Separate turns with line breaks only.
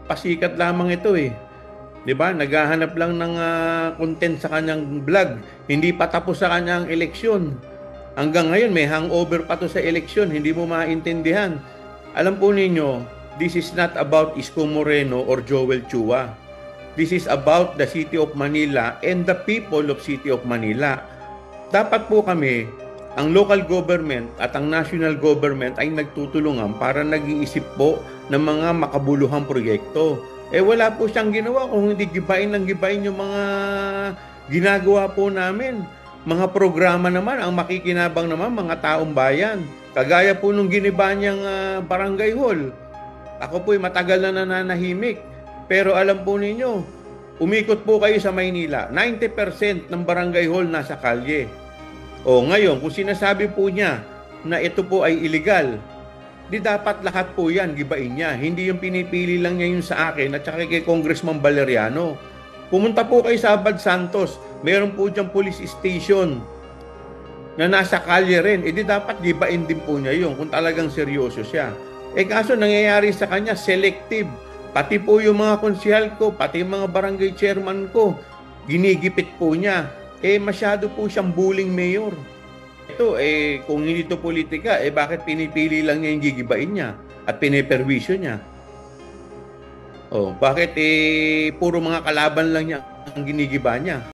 pasikat lamang ito eh. 'Di ba? Naghahanap lang ng content sa kanyang vlog. Hindi pa tapos sa kanyang eleksyon. Hanggang ngayon may hangover pa to sa eleksyon, hindi mo maintindihan. Alam po ninyo, this is not about Isko Moreno or Joel Chua. This is about the City of Manila and the people of City of Manila. Dapat po kami, ang local government at ang national government ay nagtutulungan para nag-iisip po ng mga makabuluhang proyekto. Wala po siyang ginawa kung hindi gibain ng gibain yung mga ginagawa po namin. Mga programa naman, ang makikinabang naman, mga taong bayan. Kagaya po nung giniba niyang barangay hall. Ako po'y matagal na nananahimik. Pero alam po ninyo, umikot po kayo sa Maynila. 90% ng barangay hall nasa kalye. Ngayon, kung sinasabi po niya na ito po ay illegal, di dapat lahat po yan, gibain niya. Hindi yung pinipili lang niya yun sa akin at saka kay Congressman Valeriano. Pumunta po kayo sa Abad Santos, meron po diyang police station na nasa kalye rin. Di dapat gibain din po niya yun kung talagang seryoso siya. Kaso nangyayari sa kanya, selective. Pati po yung mga konsyal ko, pati yung mga barangay chairman ko, ginigipit po niya. Masyado po siyang bullying mayor. Ito, kung hindi ito politika, bakit pinipili lang niya yung gigibain niya at piniperwisyo niya? Bakit puro mga kalaban lang niya ang ginigiba niya?